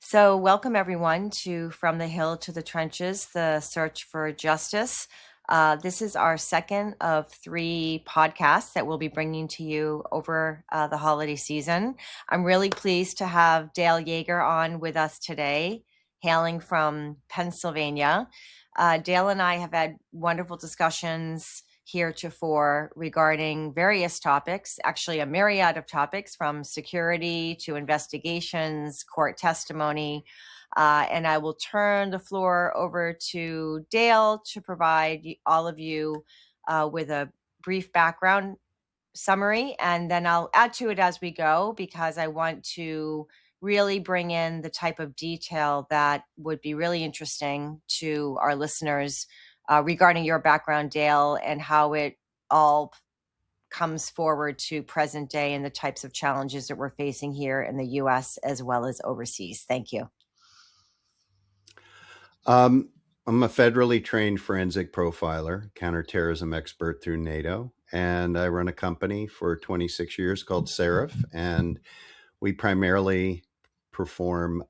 So, welcome everyone to From the Hill to the Trenches, the search for justice. This is our second of 3 podcasts that we'll be bringing to you over the holiday season. I'm really pleased to have Dale Yeager on with us today, hailing from Pennsylvania. Dale and I have had wonderful discussions heretofore regarding various topics, actually a myriad of topics from security to investigations, court testimony. And I will turn the floor over to Dale to provide all of you with a brief background summary, and then I'll add to it as we go because I want to really bring in the type of detail that would be really interesting to our listeners regarding your background, Dale, and how it all comes forward to present day and the types of challenges that we're facing here in the U.S. as well as overseas. Thank you. I'm a federally trained forensic profiler, counterterrorism expert through NATO, and I run a company for 26 years called Seraph, and we primarily perform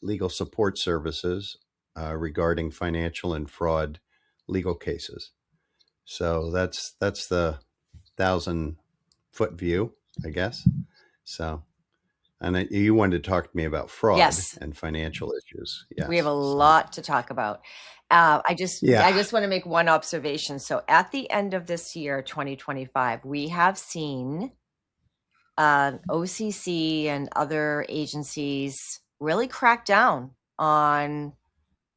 legal support services regarding financial and fraud legal cases. So that's the 1,000-foot view, I guess. So, and you wanted to talk to me about fraud and financial issues. Yes, we have a lot to talk about. I just want to make one observation. So at the end of this year, 2025, we have seen OCC and other agencies really crack down on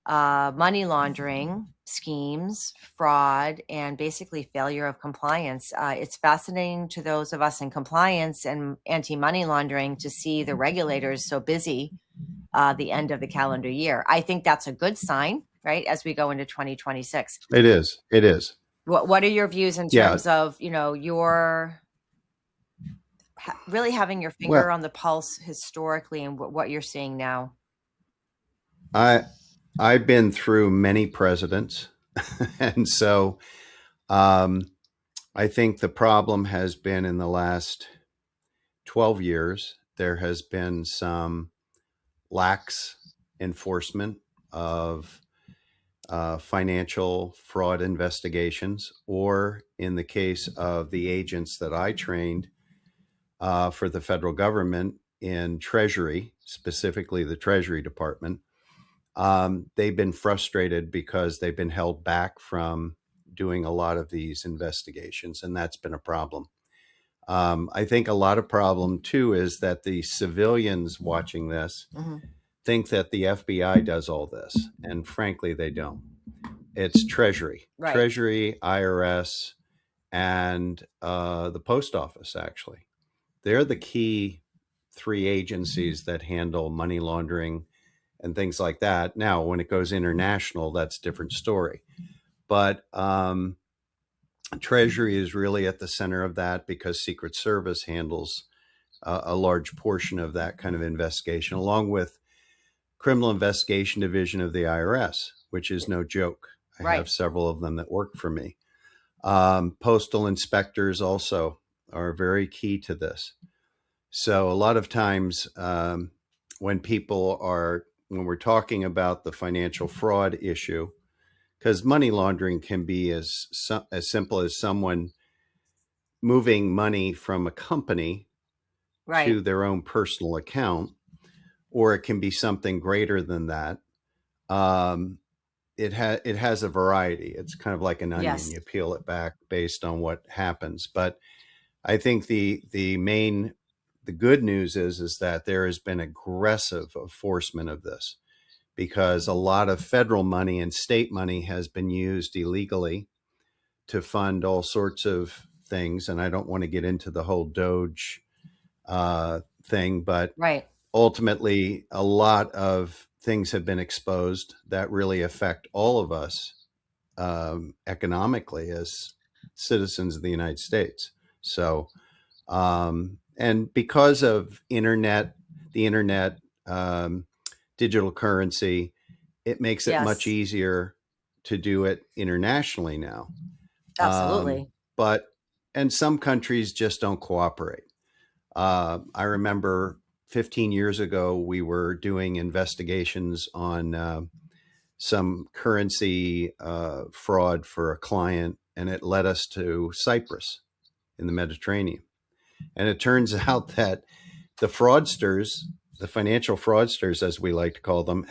money laundering schemes, fraud, and basically failure of compliance. It's fascinating to those of us in compliance and anti-money laundering to see the regulators so busy the end of the calendar year. I think that's a good sign, right, as we go into 2026. It is. What are your views in terms of, your really having your finger on the pulse historically and what you're seeing now? I've been through many presidents, and so I think the problem has been in the last 12 years, there has been some lax enforcement of financial fraud investigations, or in the case of the agents that I trained for the federal government in Treasury, specifically the Treasury Department, they've been frustrated because they've been held back from doing a lot of these investigations, and that's been a problem. I think a lot of problem too is that the civilians watching this think that the FBI does all this, and frankly, they don't. It's Treasury, Treasury, IRS, and the Post Office, actually. They're the key 3 agencies that handle money laundering and things like that. Now, when it goes international, that's a different story. But Treasury is really at the center of that because Secret Service handles a large portion of that kind of investigation, along with Criminal Investigation Division of the IRS, which is no joke. I have several of them that work for me. Postal Inspectors also are very key to this. So a lot of times when we're talking about the financial fraud issue, because money laundering can be as simple as someone moving money from a company to their own personal account, or it can be something greater than that. It has a variety. It's kind of like an onion. You peel it back based on what happens. But I think the good news is that there has been aggressive enforcement of this, because a lot of federal money and state money has been used illegally to fund all sorts of things. And I don't want to get into the whole Doge thing, but ultimately a lot of things have been exposed that really affect all of us economically as citizens of the United States. So, and because of the internet, digital currency, it makes it much easier to do it internationally now. Absolutely. And some countries just don't cooperate. I remember 15 years ago, we were doing investigations on some currency fraud for a client, and it led us to Cyprus in the Mediterranean. And it turns out that the fraudsters, the financial fraudsters, as we like to call them,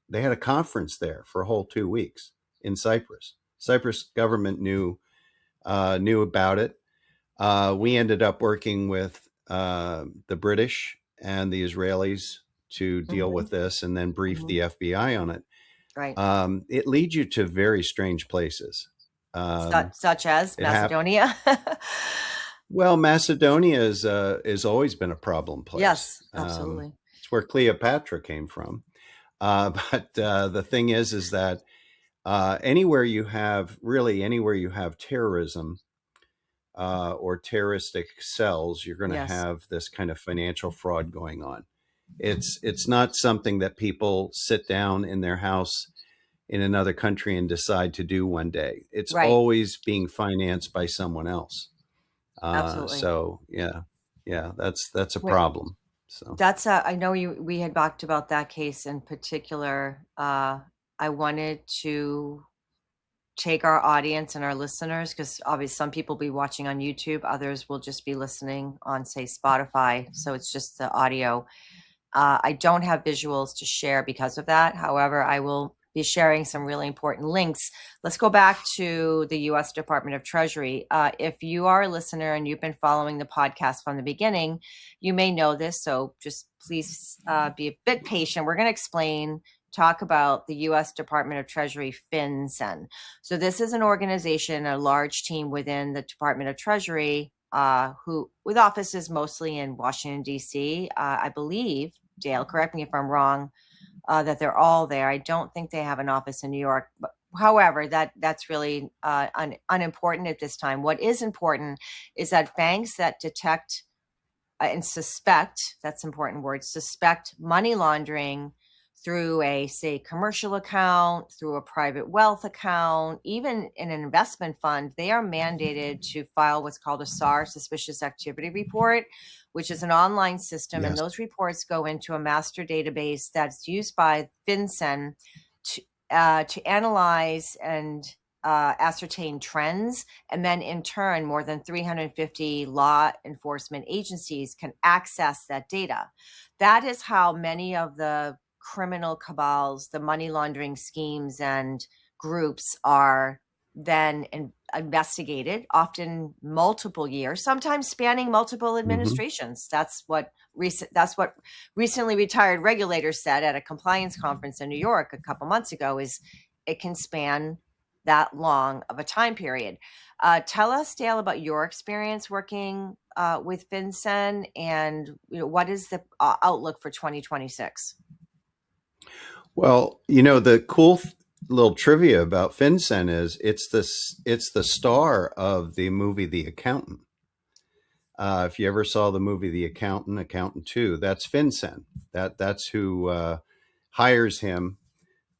they had a conference there for a whole 2 weeks in Cyprus. Cyprus government knew about it. We ended up working with the British and the Israelis to deal Hmm. with this, and then brief Hmm. the FBI on it. Right. It leads you to very strange places. Such as It hap- Macedonia. Well, Macedonia is always been a problem place. Yes, absolutely. It's where Cleopatra came from. But the thing is that anywhere you have terrorism or terroristic cells, you're going to Yes. have this kind of financial fraud going on. It's not something that people sit down in their house in another country and decide to do one day. It's Right. always being financed by someone else. Absolutely. So yeah, that's a Wait, problem. So that's I know we had talked about that case in particular. I wanted to take our audience and our listeners, because obviously some people will be watching on YouTube, others will just be listening on, say, Spotify. So it's just the audio. I don't have visuals to share because of that. However, I will be sharing some really important links. Let's go back to the U.S. Department of Treasury. If you are a listener and you've been following the podcast from the beginning, you may know this. So just please be a bit patient. We're going to talk about the U.S. Department of Treasury, FinCEN. So this is an organization, a large team within the Department of Treasury, who with offices mostly in Washington, D.C. I believe, Dale, correct me if I'm wrong, that they're all there. I don't think they have an office in New York. But however, that's really unimportant at this time. What is important is that banks that detect and suspect, that's important word, suspect money laundering through a, say, commercial account, through a private wealth account, even in an investment fund, they are mandated to file what's called a SAR, suspicious activity report, which is an online system. And yes. those reports go into a master database that's used by FinCEN to analyze and ascertain trends. And then in turn, more than 350 law enforcement agencies can access that data. That is how many of the criminal cabals, the money laundering schemes and groups are then investigated, often multiple years, sometimes spanning multiple Hmm. administrations. That's what recently retired regulators said at a compliance conference in New York a couple months ago, is it can span that long of a time period. Tell us, Dale, about your experience working with FinCEN, and what is the outlook for 2026? Well, the cool little trivia about FinCEN is it's the star of the movie The Accountant. If you ever saw the movie The Accountant, Accountant 2, that's FinCEN. That's who hires him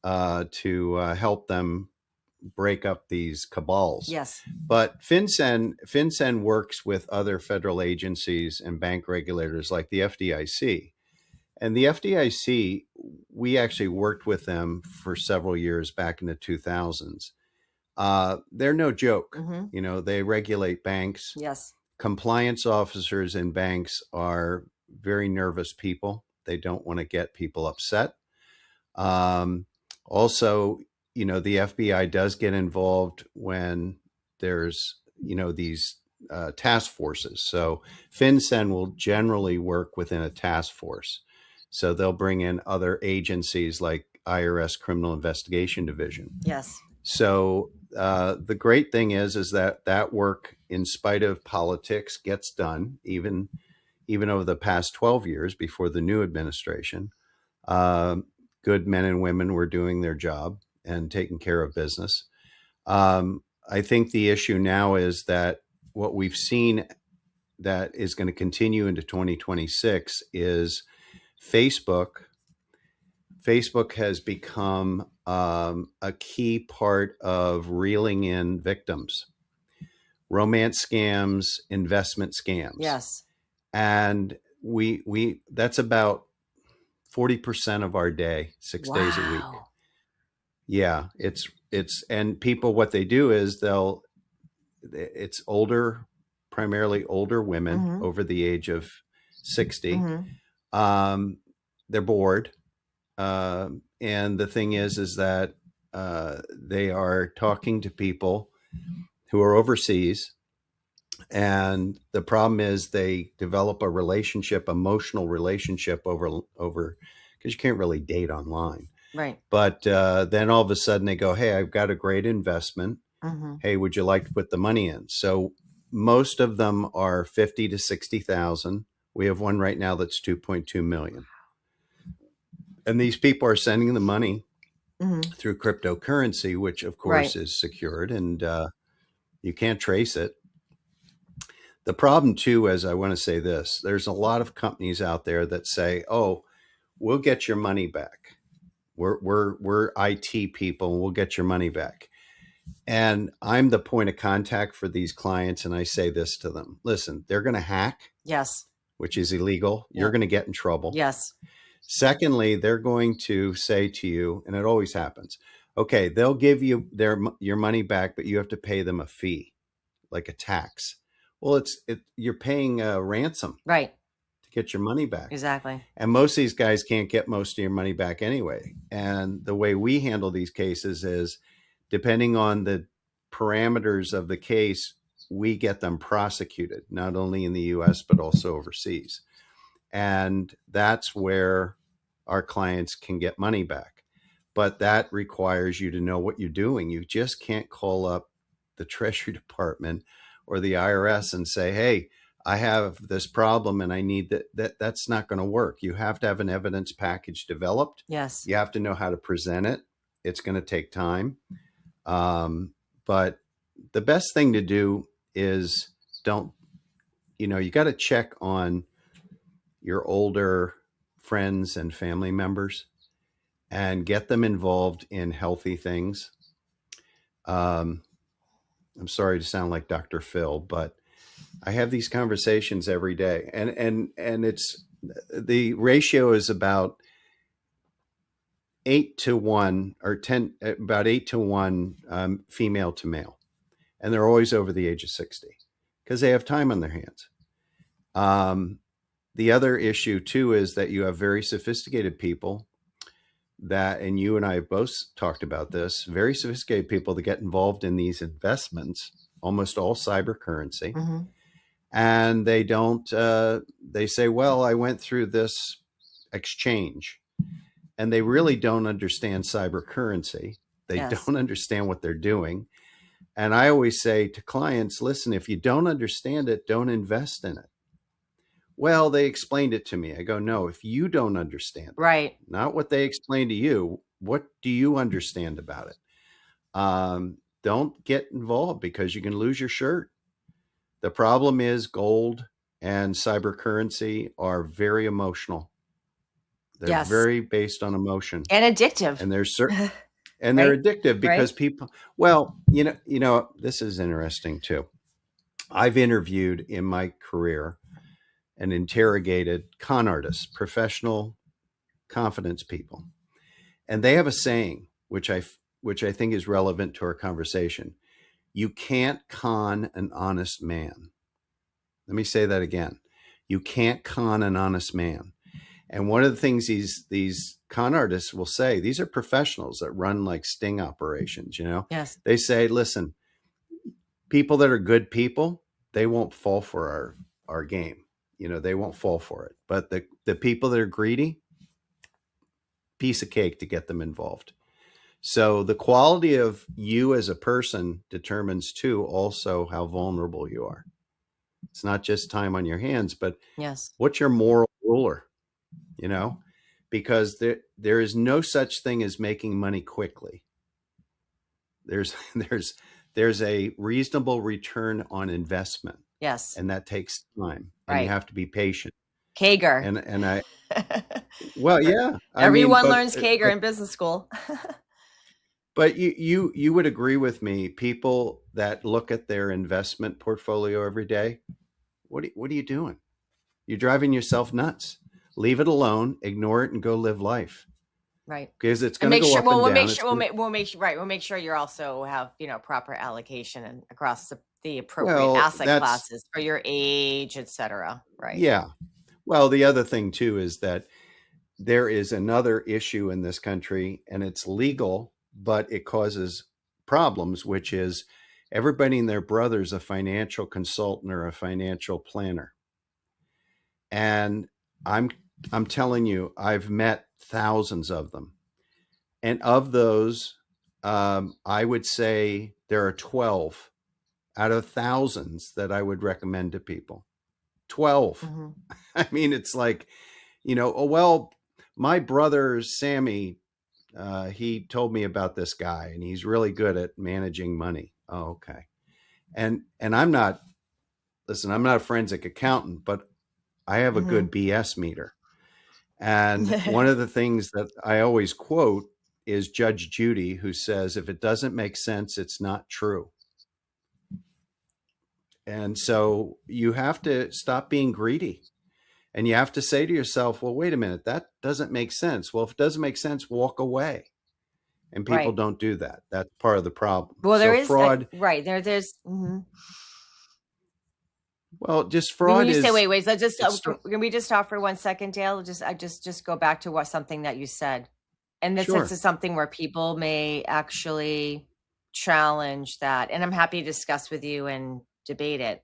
to help them break up these cabals. Yes. But FinCEN works with other federal agencies and bank regulators like the FDIC. And the FDIC, we actually worked with them for several years back in the 2000s. They're no joke. Mm-hmm. They regulate banks. Yes. Compliance officers in banks are very nervous people. They don't want to get people upset. Also, the FBI does get involved when there's, these task forces. So FinCEN will generally work within a task force. So they'll bring in other agencies like IRS Criminal Investigation Division. Yes. So the great thing is that work, in spite of politics, gets done, even over the past 12 years before the new administration. Good men and women were doing their job and taking care of business. I think the issue now is that what we've seen that is going to continue into 2026 is Facebook. Facebook has become a key part of reeling in victims, romance scams, investment scams. Yes. And we that's about 40% of our day, 6 days a week. Wow. Yeah, it's and people, what they do is it's older, primarily older women Mm-hmm. over the age of 60. Mm-hmm. Um, they're bored, and the thing is that they are talking to people who are overseas, and the problem is they develop a relationship, emotional relationship over because you can't really date online. Right. But then all of a sudden they go, "Hey, I've got a great investment. Mm-hmm. Hey, would you like to put the money in?" So most of them are 50 to 60,000. We have one right now that's 2.2 million. And these people are sending the money Mm-hmm. through cryptocurrency, which of course Right. is secured, and you can't trace it. The problem too is, I want to say this: there's a lot of companies out there that say, "Oh, we'll get your money back. We're IT people, and we'll get your money back." And I'm the point of contact for these clients, and I say this to them: listen, they're going to hack, Yes. which is illegal. You're Yeah. going to get in trouble. Yes. Secondly, they're going to say to you, and it always happens, okay, they'll give you your money back, but you have to pay them a fee, like a tax. Well, you're paying a ransom Right. to get your money back. Exactly. And most of these guys can't get most of your money back anyway. And the way we handle these cases is, depending on the parameters of the case, we get them prosecuted, not only in the US, but also overseas. And that's where our clients can get money back. But that requires you to know what you're doing. You just can't call up the Treasury Department or the IRS and say, "Hey, I have this problem and I need that's not going to work." You have to have an evidence package developed. Yes. You have to know how to present it. It's going to take time. But the best thing to do is, don't, you got to check on your older friends and family members and get them involved in healthy things. Um, I'm sorry to sound like Dr. Phil, but I have these conversations every day, and it's, the ratio is about 8 to 1 or 10, about 8 to 1, female to male, and they're always over the age of 60 because they have time on their hands. The other issue too is that you have very sophisticated people that, and you and I have both talked about this, very sophisticated people that get involved in these investments, almost all cyber currency. Mm-hmm. And they don't, they say, "Well, I went through this exchange," and they really don't understand cyber currency. They Yes. don't understand what they're doing. And I always say to clients, listen, if you don't understand it, don't invest in it. "Well, they explained it to me." I go, "No, if you don't understand it, Right. not what they explained to you, what do you understand about it? Don't get involved because you can lose your shirt." The problem is gold and cyber currency are very emotional. They're Yes. very based on emotion, And addictive. and they're Right. addictive Right. because people. Well, this is interesting too. I've interviewed in my career and interrogated con artists, professional confidence people, and they have a saying which I think is relevant to our conversation: "You can't con an honest man." Let me say that again: you can't con an honest man. And one of the things these con artists will say, these are professionals that run like sting operations, Yes. they say, "Listen, people that are good people, they won't fall for our game. They won't fall for it. But the people that are greedy, piece of cake to get them involved." So the quality of you as a person determines too also how vulnerable you are. It's not just time on your hands, but Yes. what's your moral ruler, you know? Because there is no such thing as making money quickly. There's there's a reasonable return on investment, Yes. and that takes time, and you Right. have to be patient. Kager. And I well, yeah, I mean, Everyone learns Kager in business school. but you would agree with me, people that look at their investment portfolio every day, what are you doing? You're driving yourself nuts. Leave it alone, ignore it, and go live life. Right. Because it's And going to make go sure, up well, and we'll down. make It's sure, going to, we'll make sure you also have, proper allocation and across the appropriate well, asset that's, classes for your age, et cetera. Right. yeah. Well, the other thing too is that there is another issue in this country, and it's legal, but it causes problems, which is everybody and their brother's a financial consultant or a financial planner. And I'm I'm telling you, I've met thousands of them. And of those, I would say there are 12 out of thousands that I would recommend to people. 12. Hmm. I mean, it's like, oh, well, my brother, Sammy, he told me about this guy and he's really good at managing money. Oh, okay. And I'm not, listen, I'm not a forensic accountant, but I have a Hmm. good BS meter. And one of the things that I always quote is Judge Judy, who says, if it doesn't make sense, it's not true. And so you have to stop being greedy. And you have to say to yourself, well, wait a minute, that doesn't make sense. Well, if it doesn't make sense, walk away. And people Right. don't do that. That's part of the problem. Well, there So is fraud, right there's mhm. well, just When fraud you say is, wait, let's just it's, can we just stop for 1 second, Dale? Just go back to what something that you said. And this sure. is something where people may actually challenge that. And I'm happy to discuss with you and debate it.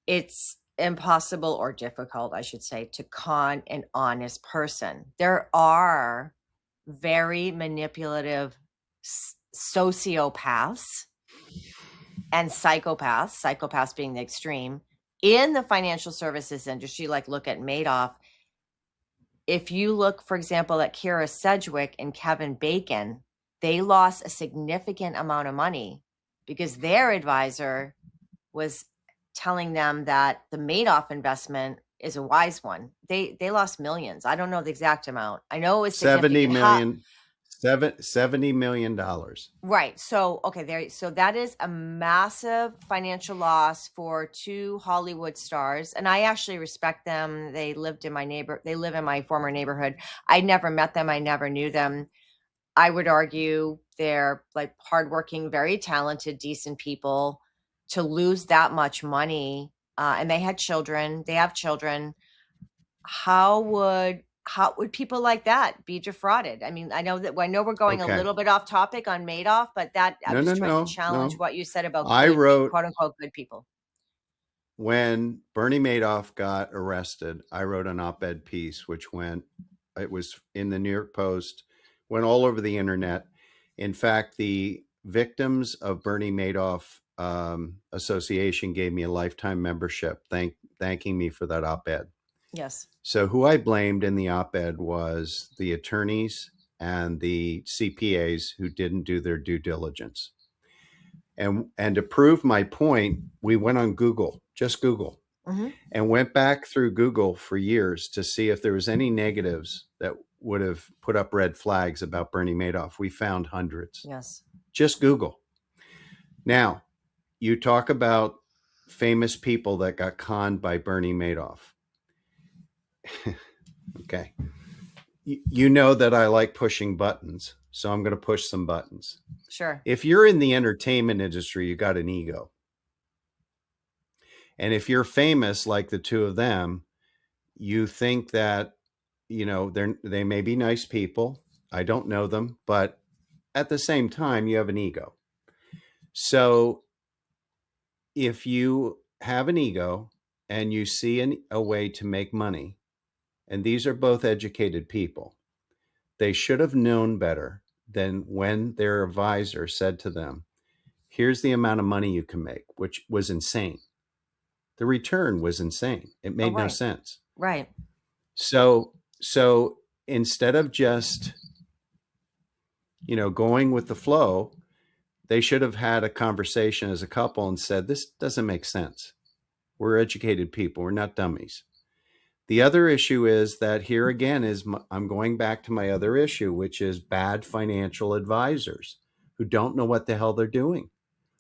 It's impossible or difficult, I should say, to con an honest person. There are very manipulative sociopaths and psychopaths being the extreme in the financial services industry. Like, look at Madoff. If you look, for example, at Kira Sedgwick and Kevin Bacon, they lost a significant amount of money because their advisor was telling them that the Madoff investment is a wise one. They lost millions. I don't know the exact amount. I know it was 70 significant. million, $70 million. Right. So, okay, so that is a massive financial loss for two Hollywood stars. And I actually respect them. They live in my former neighborhood. I never met them. I never knew them. I would argue they're like hardworking, very talented, decent people. To lose that much money, and they have children. How would people like that be defrauded? I mean, I know we're going a Okay. little bit off topic on Madoff, but that I'm No, no, just trying to no, challenge no. what you said about I good, wrote, quote unquote, good people. when Bernie Madoff got arrested, I wrote an op-ed piece, it was in the New York Post, went all over the internet. In fact, the victims of Bernie Madoff Association gave me a lifetime membership, thanking me for that op-ed. Yes. So who I blamed in the op-ed was the attorneys and the CPAs who didn't do their due diligence. And to prove my point, we went on Google, just Google, and went back through Google for years to see if there was any negatives that would have put up red flags about Bernie Madoff. We found hundreds. Yes. Just Google. Now, you talk about famous people that got conned by Bernie Madoff. Okay. You know that I like pushing buttons, so I'm going to push some buttons. Sure. If you're in the entertainment industry, you got an ego. And if you're famous like the two of them, you think that, they may be nice people. I don't know them, but at the same time, you have an ego. So if you have an ego and you see a way to make money, and these are both educated people, they should have known better than when their advisor said to them, here's the amount of money you can make, which was insane. The return was insane. It made no sense. Right. So instead of just, going with the flow, they should have had a conversation as a couple and said, this doesn't make sense. We're educated people. We're not dummies. The other issue is that here again I'm going back to my other issue, which is bad financial advisors who don't know what the hell they're doing.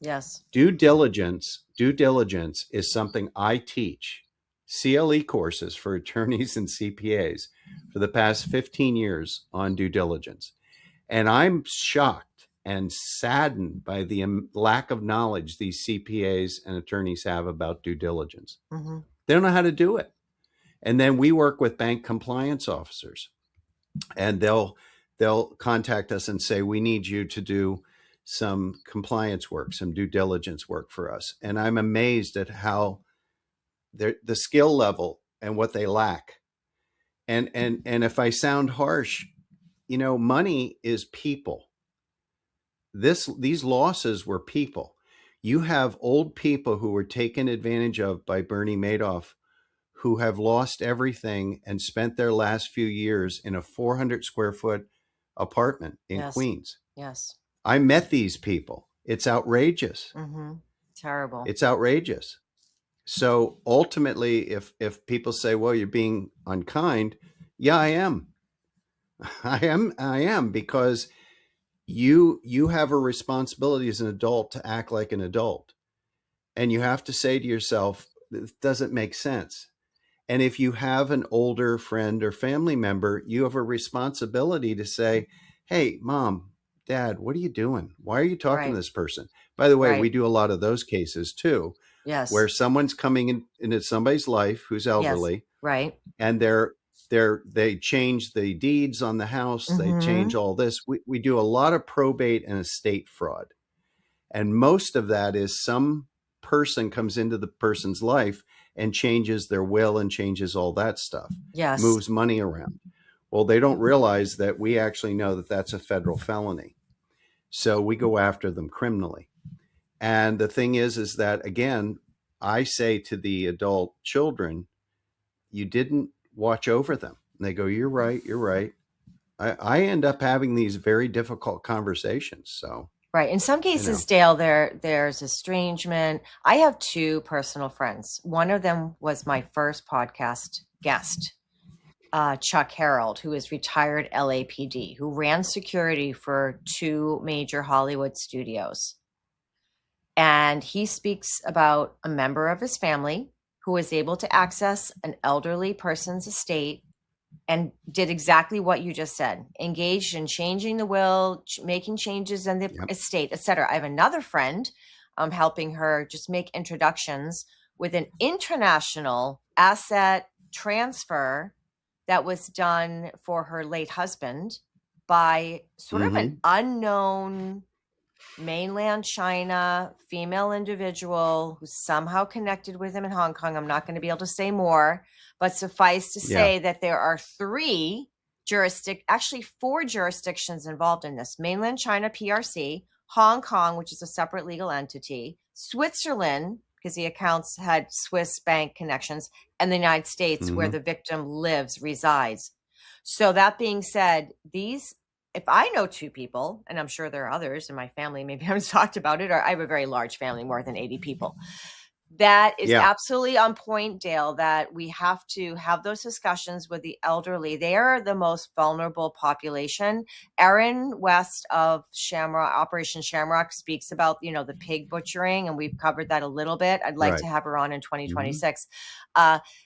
Yes. Due diligence is something I teach CLE courses for attorneys and CPAs for the past 15 years on due diligence. And I'm shocked and saddened by the lack of knowledge these CPAs and attorneys have about due diligence. Mm-hmm. They don't know how to do it. And then we work with bank compliance officers, and they'll contact us and say, we need you to do some compliance work, some due diligence work for us. And I'm amazed at how the skill level and what they lack. And if I sound harsh, money is people. These losses were people. You have old people who were taken advantage of by Bernie Madoff, who have lost everything and spent their last few years in a 400 square foot apartment in Queens. Yes. I met these people. It's outrageous. Mm-hmm. Terrible. It's outrageous. So ultimately, if people say, well, you're being unkind, yeah, I am. I am, because you have a responsibility as an adult to act like an adult. And you have to say to yourself, this doesn't make sense. And if you have an older friend or family member, you have a responsibility to say, hey, mom, dad, what are you doing? Why are you talking to this person? By the way, we do a lot of those cases too. Yes. Where someone's coming into somebody's life who's elderly. Yes. Right. And they change the deeds on the house. Mm-hmm. They change all this. We do a lot of probate and estate fraud. And most of that is some person comes into the person's life and changes their will and changes all that stuff. Yes. Moves money around. Well, they don't realize that we actually know that that's a federal felony. So we go after them criminally. And the thing is that, again, I say to the adult children, you didn't watch over them. And they go, you're right. You're right. I end up having these very difficult conversations. So. Right. In some cases, Dale, there's estrangement. I have two personal friends. One of them was my first podcast guest, Chuck Harold, who is retired LAPD, who ran security for 2 major Hollywood studios. And he speaks about a member of his family who was able to access an elderly person's estate and did exactly what you just said, engaged in changing the will, making changes in the estate, etc. I have another friend, helping her just make introductions with an international asset transfer that was done for her late husband by sort of an unknown mainland China female individual who's somehow connected with him in Hong Kong. I'm not going to be able to say more, but suffice to say that there are 4 jurisdictions involved in this: mainland China PRC, Hong Kong, which is a separate legal entity, Switzerland, because the accounts had Swiss bank connections, and the United States, where the victim resides. So that being said, if I know 2 people, and I'm sure there are others in my family, maybe I haven't talked about it, or I have a very large family, more than 80 people. That is absolutely on point, Dale, that we have to have those discussions with the elderly. They are the most vulnerable population. Erin West of Operation Shamrock speaks about, the pig butchering, and we've covered that a little bit. I'd like to have her on in 2026.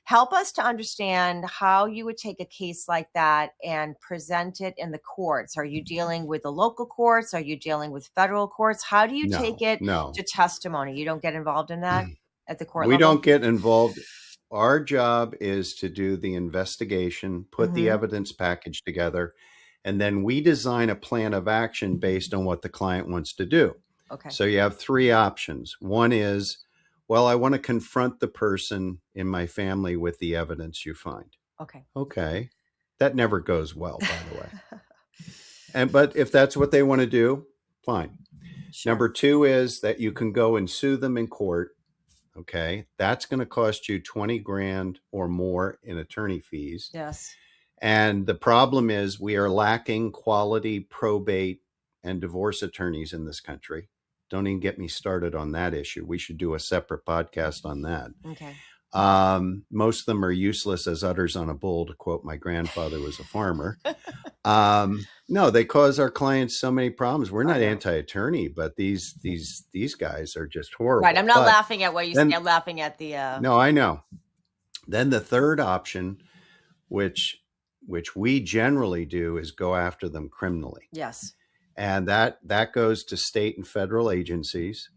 Help us to understand how you would take a case like that and present it in the courts. Are you dealing with the local courts? Are you dealing with federal courts? How do you take it to testimony? You don't get involved in that at the court level? We don't get involved. Our job is to do the investigation, put the evidence package together, and then we design a plan of action based on what the client wants to do. Okay. So you have 3 options. One is, well, I want to confront the person in my family with the evidence you find. Okay. That never goes well, by the way. But if that's what they want to do, fine. Sure. Number 2 is that you can go and sue them in court. Okay. That's going to cost you $20,000 or more in attorney fees. Yes. And the problem is we are lacking quality probate and divorce attorneys in this country. Don't even get me started on that issue. We should do a separate podcast on that. Okay. Most of them are useless as udders on a bull, to quote my grandfather, who was a farmer. No, they cause our clients so many problems. We're not anti-attorney, but these guys are just horrible. Right. I'm not laughing at what you say. I'm laughing at the. No, I know. Then the third option, which we generally do, is go after them criminally. Yes. And that goes to state and federal agencies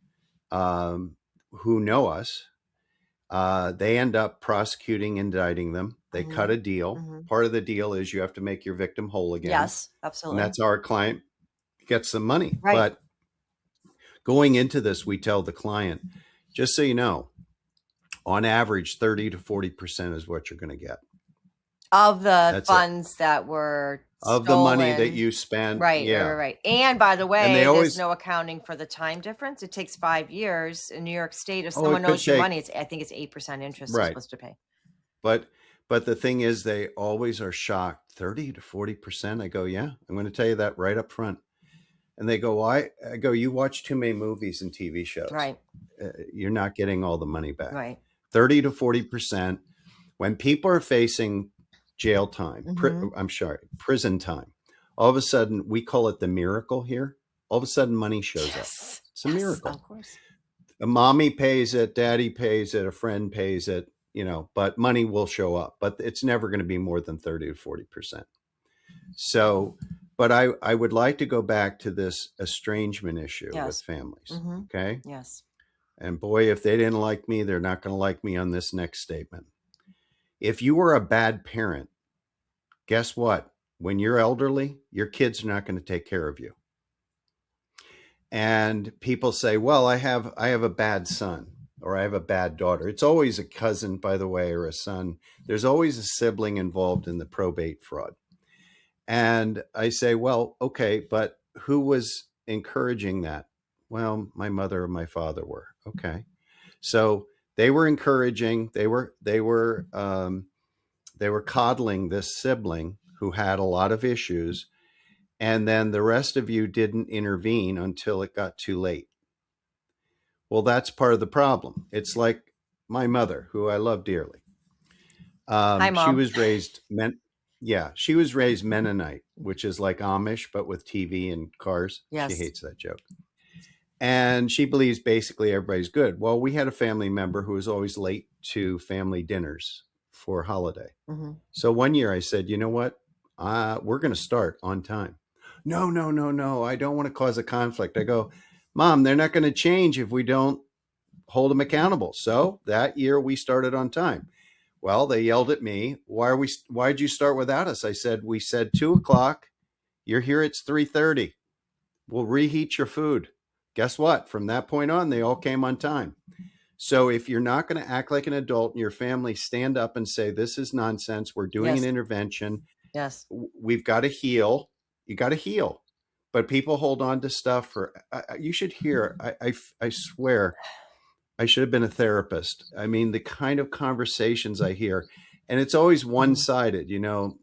who know us. They end up prosecuting, indicting them. They cut a deal. Part of the deal is you have to make your victim whole again. Yes, And absolutely. that's how our client gets some money. Right. But going into this, we tell the client, just so you know, on average, 30 to 40% is what you're going to get. Of the That's funds that were of stolen. the money that you spent. Right, Yeah. right. And by the way, And they always, there's no accounting for the time difference. It takes 5 years in New York State. If oh, someone it could owes you take, money, I think it's 8% interest they're right. supposed to pay. But the thing is, they always are shocked. 30 to 40%. I go, yeah, I'm going to tell you that right up front. And they go, why? I go, you watch too many movies and TV shows. Right. You're not getting all the money back. Right. 30 to 40%. When people are facing jail time, prison time, all of a sudden, we call it the miracle here. All of a sudden, money shows up. It's a miracle. Of course. A mommy pays it, daddy pays it, a friend pays it, but money will show up. But it's never going to be more than 30 to 40%. So, but I would like to go back to this estrangement issue with families. Okay. Yes. And boy, if they didn't like me, they're not going to like me on this next statement. If you were a bad parent, guess what? When you're elderly, your kids are not going to take care of you. And people say, well, I have a bad son or I have a bad daughter. It's always a cousin, by the way, or a son. There's always a sibling involved in the probate fraud. And I say, well, okay, but who was encouraging that? Well, my mother or my father were. Okay. So they were encouraging, they were coddling this sibling who had a lot of issues. And then the rest of you didn't intervene until it got too late. Well, that's part of the problem. It's like my mother, who I love dearly. Hi, Mom. She was raised she was raised Mennonite, which is like Amish, but with TV and cars. Yes. She hates that joke. And she believes basically everybody's good. Well, we had a family member who was always late to family dinners for holiday. So one year I said, you know what? We're going to start on time. No. I don't want to cause a conflict. I go, Mom, they're not going to change if we don't hold them accountable. So that year we started on time. Well, they yelled at me. Why'd you start without us? I said, we said 2:00. You're here. It's 3:30. We'll reheat your food. Guess what? From that point on, they all came on time. So if you're not going to act like an adult in your family, stand up and say, this is nonsense. We're doing an intervention. Yes. We've got to heal. You got to heal. But people hold on to stuff for, you should hear, I swear, I should have been a therapist. I mean, the kind of conversations I hear, and it's always one-sided,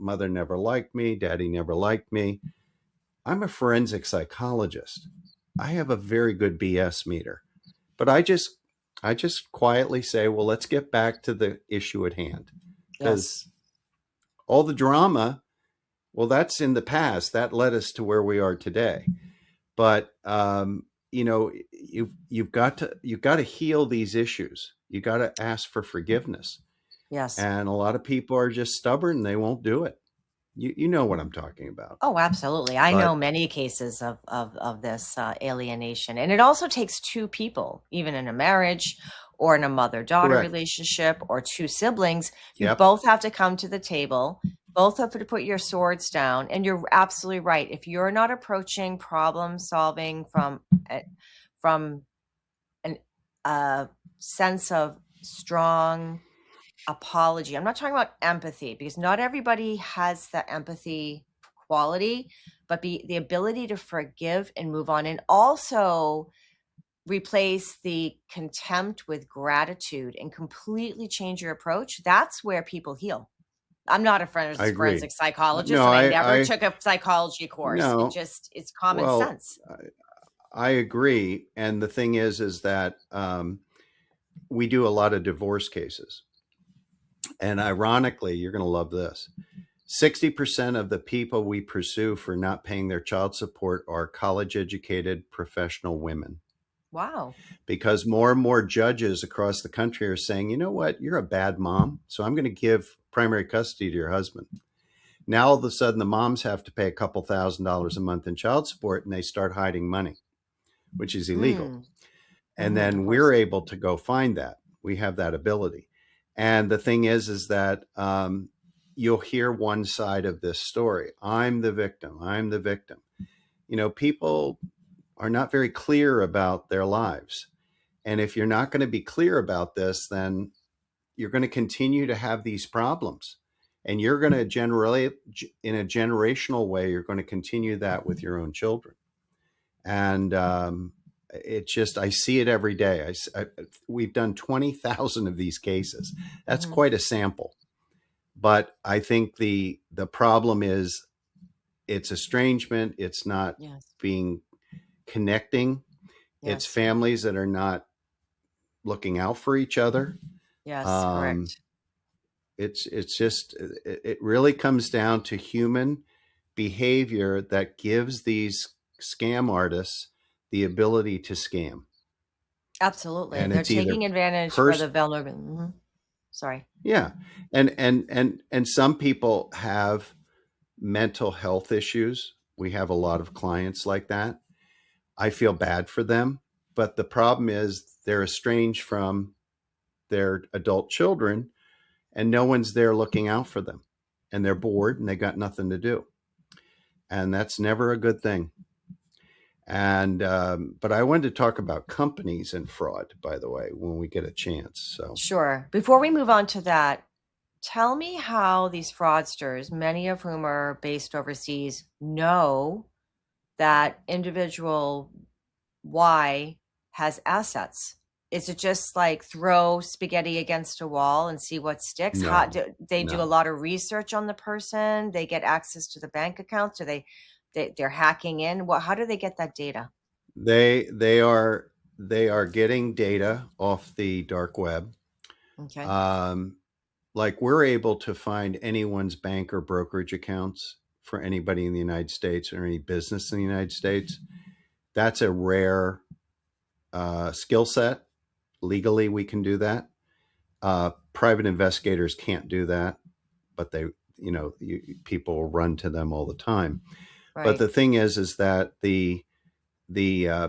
mother never liked me, daddy never liked me. I'm a forensic psychologist. I have a very good BS meter, but I just quietly say, well, let's get back to the issue at hand, because all the drama, well, that's in the past. That led us to where we are today. But you've got to heal these issues. You got to ask for forgiveness. Yes. And a lot of people are just stubborn. They won't do it. You know what I'm talking about. Oh, absolutely. I know many cases of this alienation. And it also takes two people, even in a marriage or in a mother-daughter relationship or two siblings. You both have to come to the table. Both have to put your swords down. And you're absolutely right. If you're not approaching problem solving from a sense of strong apology. I'm not talking about empathy, because not everybody has that empathy quality, but the ability to forgive and move on, and also replace the contempt with gratitude and completely change your approach. That's where people heal. I'm not a forensic psychologist. No, I never took a psychology course. No, it's common sense. I agree. And the thing is that we do a lot of divorce cases. And ironically, you're going to love this. 60% of the people we pursue for not paying their child support are college-educated professional women. Wow. because more and more judges across the country are saying, you know what, you're a bad mom, so I'm going to give primary custody to your husband. Now all of a sudden the moms have to pay a couple $1,000s a month in child support, and they start hiding money, which is illegal. Mm. And Of then we're course. able to go find that. We have that ability. And the thing is that you'll hear one side of this story. I'm the victim. I'm the victim. You know, people are not very clear about their lives. And if you're not going to be clear about this, then you're going to continue to have these problems. And you're going to generate, in a generational way, you're going to continue that with your own children. And it just, I see it every day. We've done 20,000 of these cases. That's Hmm. quite a sample. But I think the problem is it's estrangement. It's not Yes. being connecting. It's Yes. families that are not looking out for each other. Yes. Um, Correct. it's just it really comes down to human behavior that gives these scam artists the ability to scam, Absolutely. and They're it's either taking advantage for the pers vulnerable. Hmm. Sorry. yeah, and some people have mental health issues. We have a lot of clients like that. I feel bad for them, but the problem is they're estranged from their adult children, and no one's there looking out for them, and they're bored and they got nothing to do, and that's never a good thing. And but I wanted to talk about companies and fraud, by the way, when we get a chance. So Sure. Before we move on to that, tell me how these fraudsters, many of whom are based overseas, know that individual Y has assets. Is it just like throw spaghetti against a wall and see what sticks? How no, do they do a no, lot of research on the person? They get access to the bank accounts, or they're hacking in? What, how do they get that data? they are they are getting data off the dark web. Okay. Um, like we're able to find anyone's bank or brokerage accounts for anybody in the United States or any business in the United States. That's a rare skill set. Legally, we can do that. Private investigators can't do that, but they, people run to them all the time. But Right. the thing is that the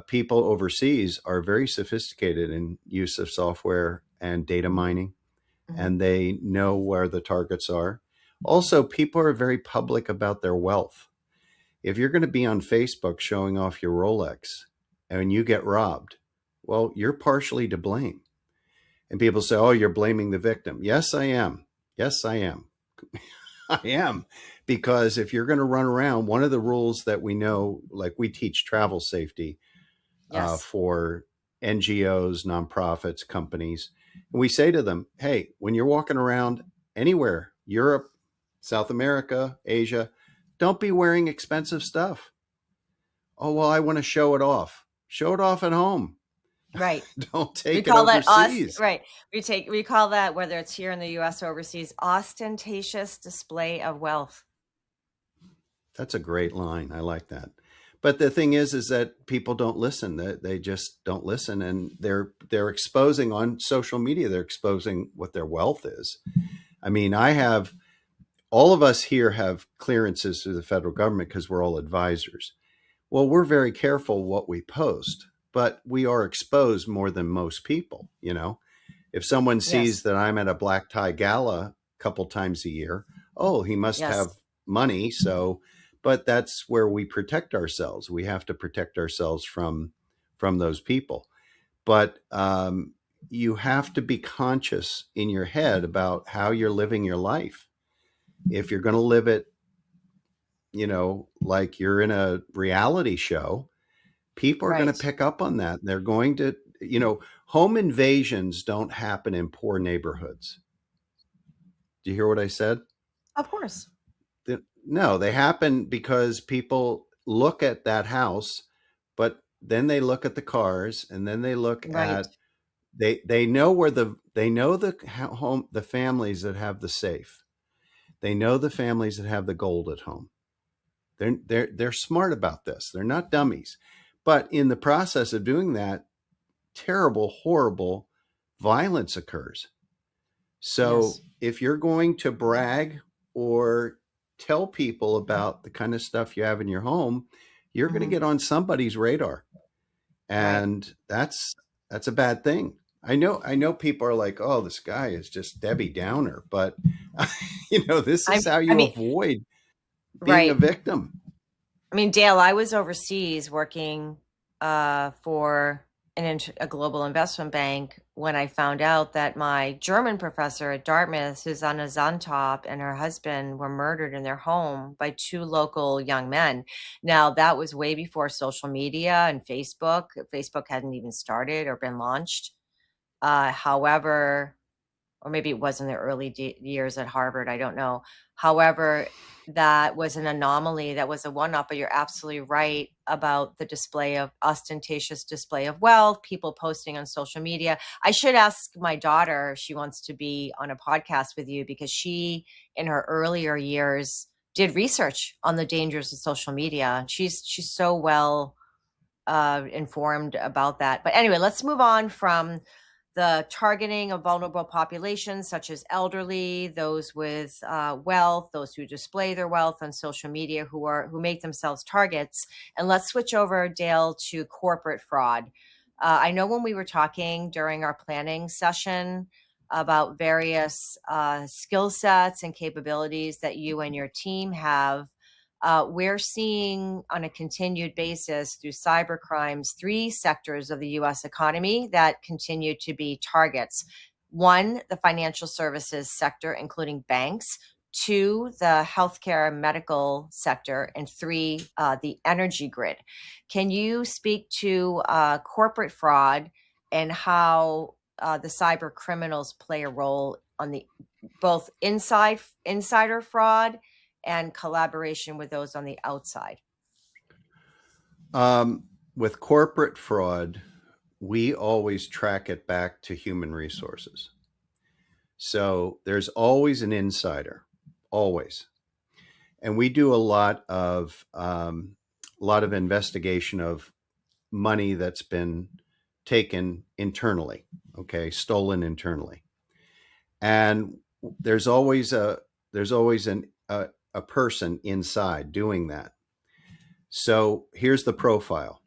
people overseas are very sophisticated in use of software and data mining, Hmm. and they know where the targets are. Also, people are very public about their wealth. If you're going to be on Facebook showing off your Rolex and you get robbed, well, you're partially to blame. And people say, oh, you're blaming the victim. Yes, I am. Yes, I am. I am. Because if you're going to run around, one of the rules that we know, like we teach travel safety Yes. for NGOs, nonprofits, companies. And we say to them, hey, when you're walking around anywhere, Europe, South America, Asia, don't be wearing expensive stuff. Oh, well, I want to show it off. Show it off at home. Right. Don't We take it call that overseas. right. We call that, whether it's here in the US or overseas, ostentatious display of wealth. That's a great line. I like that. But the thing is that people don't listen. They just don't listen, and they're exposing on social media. They're exposing what their wealth is. I mean, I have all of us here have clearances through the federal government because we're all advisors. Well, we're very careful what we post, but we are exposed more than most people. If someone sees Yes. that I'm at a black tie gala a couple times a year, oh, he must Yes. have money. So, but that's where we protect ourselves. We have to protect ourselves from those people. But you have to be conscious in your head about how you're living your life. If you're going to live it, like you're in a reality show, people are going to Right. pick up on that. They're going to, home invasions don't happen in poor neighborhoods. Do you hear what I said? Of course. No, they happen because people look at that house, but then they look at the cars, and then they look Right. at they know where they know the home, the families that have the safe. They know the families that have the gold at home. They're smart about this. They're not dummies. But in the process of doing that, terrible, horrible violence occurs. So Yes. if you're going to brag or tell people about the kind of stuff you have in your home, you're going to Hmm. get on somebody's radar. Right. And that's a bad thing. I know people are like, "Oh, this guy is just Debbie Downer," but this I is how I you mean, avoid being a right. victim. I mean, Dale, I was overseas working for a global investment bank when I found out that my German professor at Dartmouth, Susanne Zantop, and her husband were murdered in their home by two local young men. Now, that was way before social media and Facebook. Facebook hadn't even started or been launched. However, or maybe it was in the early years at Harvard, I don't know. However, that was an anomaly. That was a one-off, but you're absolutely right about the display of ostentatious display of wealth, people posting on social media. I should ask my daughter if she wants to be on a podcast with you, because she, in her earlier years, did research on the dangers of social media. She's so well informed about that. But anyway, let's move on from the targeting of vulnerable populations, such as elderly, those with wealth, those who display their wealth on social media, who make themselves targets. And let's switch over, Dale, to corporate fraud. I know when we were talking during our planning session about various skill sets and capabilities that you and your team have, we're seeing on a continued basis through cyber crimes, three sectors of the US economy that continue to be targets. One, the financial services sector, including banks. Two, the healthcare and medical sector. And three, the energy grid. Can you speak to corporate fraud and how the cyber criminals play a role on the both insider fraud and collaboration with those on the outside? With corporate fraud, we always track it back to human resources. So there's always an insider, always, and we do a lot of investigation of money that's been taken internally, okay, stolen internally, and there's always a person inside doing that. So here's the profile: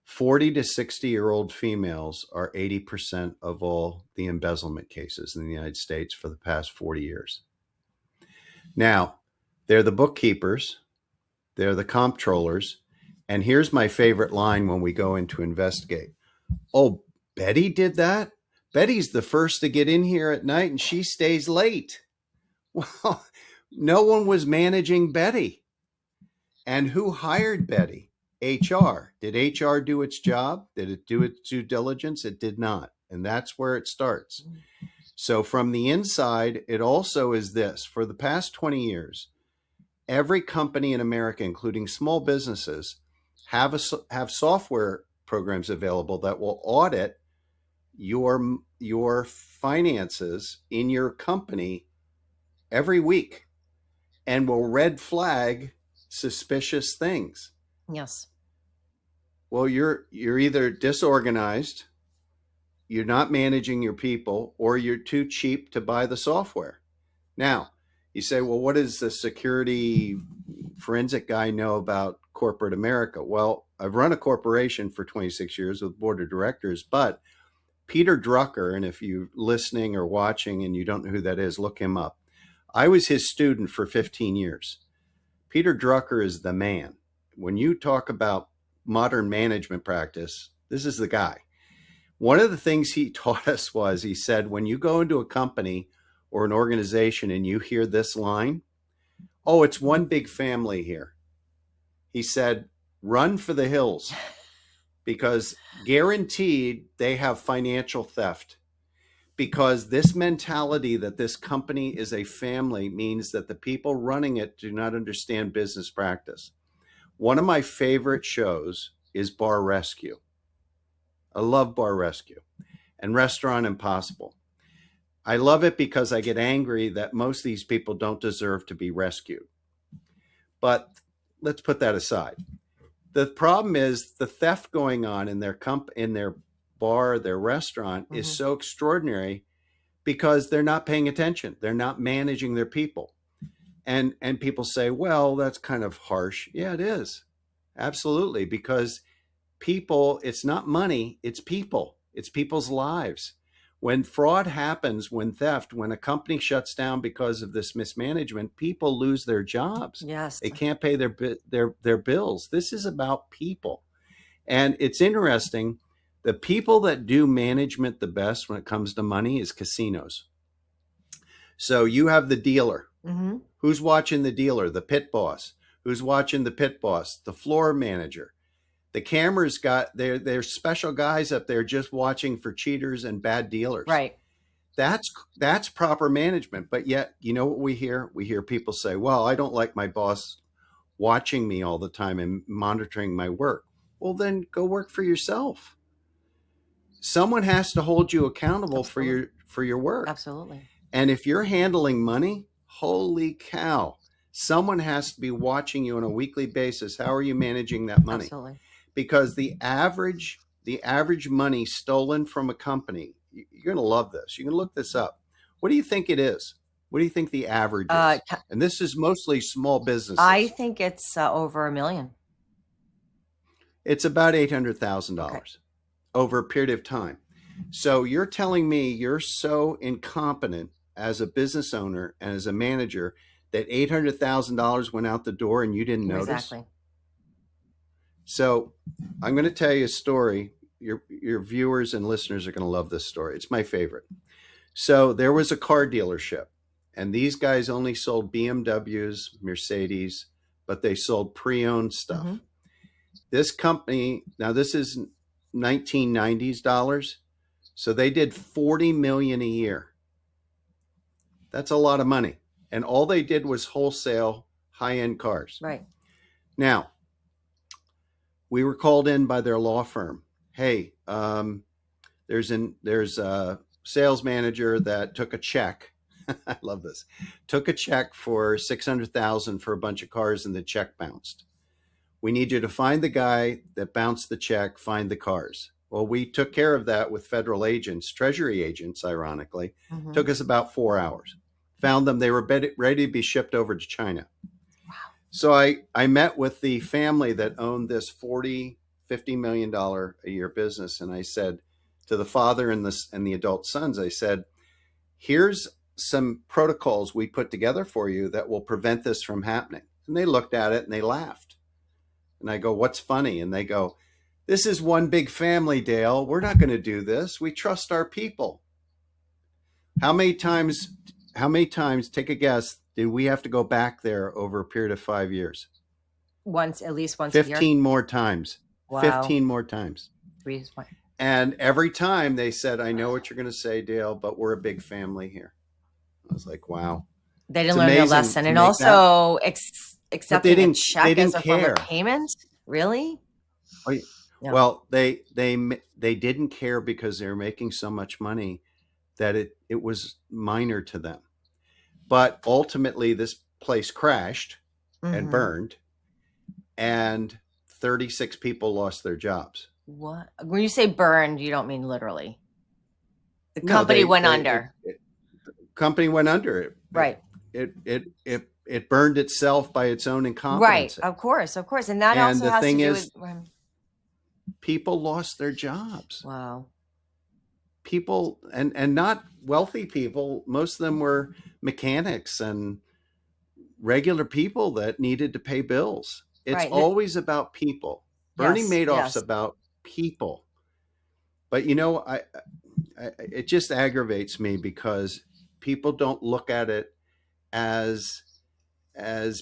40 to 60-year-old females are 80% of all the embezzlement cases in the United States for the past 40 years. Now, they're the bookkeepers, they're the comptrollers, and here's my favorite line when we go in to investigate. Oh, Betty did that? Betty's the first to get in here at night and she stays late. Well, no one was managing Betty. And who hired Betty? HR. Did HR do its job? Did it do its due diligence? It did not. And that's where it starts. So from the inside, it also is this. For the past 20 years, every company in America, including small businesses, have software programs available that will audit your finances in your company every week and will red flag suspicious things. Yes. Well, you're either disorganized, you're not managing your people, or you're too cheap to buy the software. Now, you say, well, what does the security forensic guy know about corporate America? Well, I've run a corporation for 26 years with board of directors, but Peter Drucker, and if you're listening or watching and you don't know who that is, look him up. I was his student for 15 years. Peter Drucker is the man. When you talk about modern management practice, this is the guy. One of the things he taught us was, he said, when you go into a company or an organization and you hear this line, oh, it's one big family here. He said, run for the hills, because guaranteed they have financial theft. Because this mentality that this company is a family means that the people running it do not understand business practice. One of my favorite shows is Bar Rescue. I love Bar Rescue and Restaurant Impossible. I love it because I get angry that most of these people don't deserve to be rescued. But let's put that aside. The problem is the theft going on in their bar, their restaurant is Mhm. so extraordinary because they're not paying attention. They're not managing their people. And people say, well, that's kind of harsh. Yeah, it is. Absolutely. Because people, it's not money, it's people. It's people's lives. When fraud happens, when theft, when a company shuts down because of this mismanagement, people lose their jobs. Yes. They can't pay their bills. This is about people. And it's interesting. The people that do management the best when it comes to money is casinos. So you have the dealer. Mm-hmm. Who's watching the dealer? The pit boss. Who's watching the pit boss? The floor manager. The cameras got there's special guys up there just watching for cheaters and bad dealers. Right. That's proper management. But yet, you know what we hear? We hear people say, well, I don't like my boss watching me all the time and monitoring my work. Well, then go work for yourself. Someone has to hold you accountable Absolutely. for your work. Absolutely. And if you're handling money, holy cow, someone has to be watching you on a weekly basis. How are you managing that money? Absolutely. Because the average money stolen from a company, you're going to love this. You can look this up. What do you think it is? What do you think the average is? And this is mostly small businesses. I think it's over $1 million. It's about $800,000 over a period of time. So you're telling me you're so incompetent as a business owner and as a manager that $800,000 went out the door and you didn't notice? Exactly. So I'm going to tell you a story. Your viewers and listeners are going to love this story. It's my favorite. So there was a car dealership, and these guys only sold BMWs, Mercedes, but they sold pre-owned stuff. Mm-hmm. This company, now this is 1990s dollars, so they did $40 million a year. That's a lot of money. And all they did was wholesale high-end cars. Right. Now, we were called in by their law firm. Hey, there's a sales manager that took a check. I love this. Took a check for $600,000 for a bunch of cars, and the check bounced. We need you to find the guy that bounced the check, find the cars. Well, we took care of that with federal agents, Treasury agents, ironically. Mm-hmm. Took us about 4 hours. Found them. They were ready to be shipped over to China. Wow. So I met with the family that owned this $50 million a year business. And I said to the father and the adult sons, I said, here's some protocols we put together for you that will prevent this from happening. And they looked at it and they laughed. And I go, what's funny? And they go, this is one big family, Dale. We're not going to do this. We trust our people. How many times, take a guess, did we have to go back there over a period of 5 years? At least once a year? 15 more times. Wow. 15 more times. 3. And every time they said, I know what you're going to say, Dale, but we're a big family here. I was like, wow. They didn't learn their lesson. And also accepting a check as a form of payment? Really? Oh, yeah. No. Well, they didn't care because they were making so much money that it was minor to them. But ultimately, this place crashed and burned, and 36 people lost their jobs. What? When you say burned, you don't mean literally. The company went under. The company went under. Right. It burned itself by its own incompetence. Right. Of course. And that also has to do with people lost their jobs. Wow. People and not wealthy people. Most of them were mechanics and regular people that needed to pay bills. It's always about people. Bernie Madoff's about people. But it just aggravates me because people don't look at it as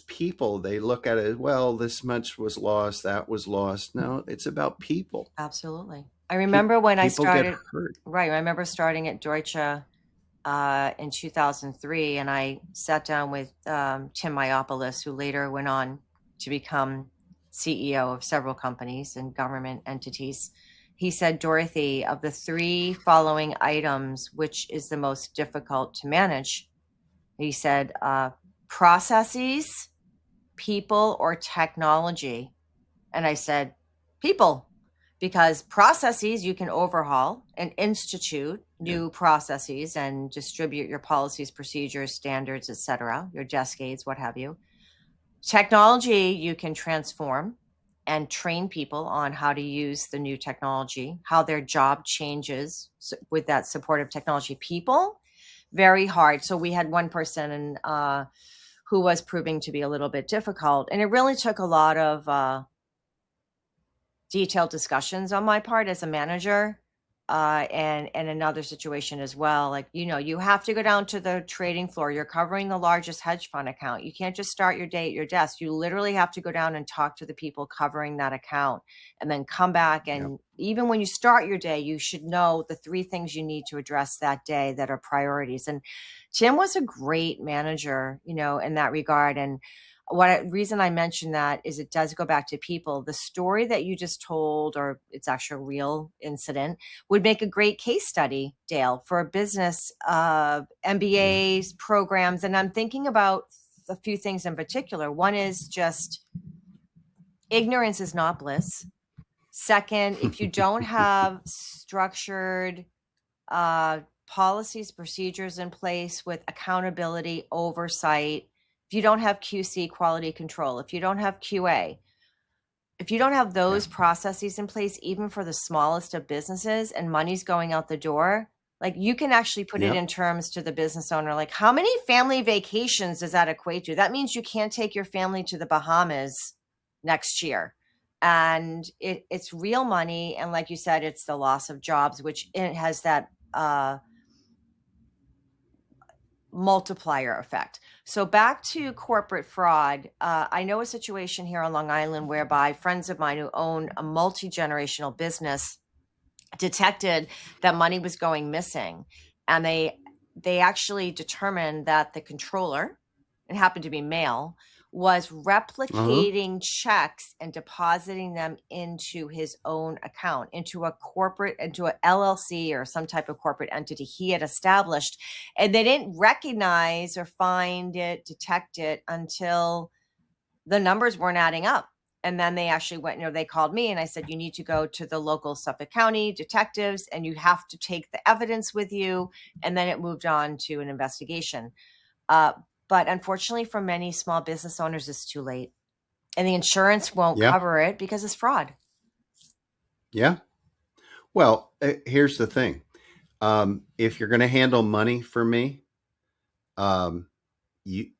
people. They look at it, well, this much was lost, that was lost. No, it's about people. Absolutely. I remember when I started. Right. I remember starting at Deutsche in 2003, and I sat down with Tim Myopoulos, who later went on to become CEO of several companies and government entities. He said, Dorothy, of the 3 following items, which is the most difficult to manage? He said, processes, people, or technology. And I said, people, because processes you can overhaul and institute Yeah. new processes and distribute your policies, procedures, standards, etc., your desk aids, what have you. Technology you can transform and train people on how to use the new technology, how their job changes with that supportive technology. People, very hard. So we had one person who was proving to be a little bit difficult, and it really took a lot of detailed discussions on my part as a manager, and another situation as well. Like, you have to go down to the trading floor. You're covering the largest hedge fund account. You can't just start your day at your desk. You literally have to go down and talk to the people covering that account, and then come back. Yeah. And even when you start your day, you should know the 3 things you need to address that day that are priorities. And Tim was a great manager, in that regard. And reason I mention that is it does go back to people. The story that you just told, or it's actually a real incident, would make a great case study, Dale, for a business, Yeah. MBAs, programs. And I'm thinking about a few things in particular. One is just ignorance is not bliss. Second, if you don't have structured policies, procedures in place with accountability, oversight, if you don't have QC, quality control, if you don't have QA, if you don't have Yeah. those processes in place, even for the smallest of businesses, and money's going out the door, like, you can actually put it Yep. in terms to the business owner, like, how many family vacations does that equate to? That means you can't take your family to the Bahamas next year. And it's real money. And like you said, it's the loss of jobs, which it has that multiplier effect. So back to corporate fraud. I know a situation here on Long Island whereby friends of mine who own a multi-generational business detected that money was going missing, and they actually determined that the controller, it happened to be male, was Uh-huh. replicating checks and depositing them into his own account, into a LLC or some type of corporate entity he had established. And they didn't recognize or find it, detect it, until the numbers weren't adding up. And then they actually went, they called me, and I said, you need to go to the local Suffolk County detectives, and you have to take the evidence with you. And then it moved on to an investigation. Uh, but unfortunately, for many small business owners, it's too late. And the insurance won't Yeah. cover it because it's fraud. Yeah. Well, here's the thing. If you're going to handle money for me, um, you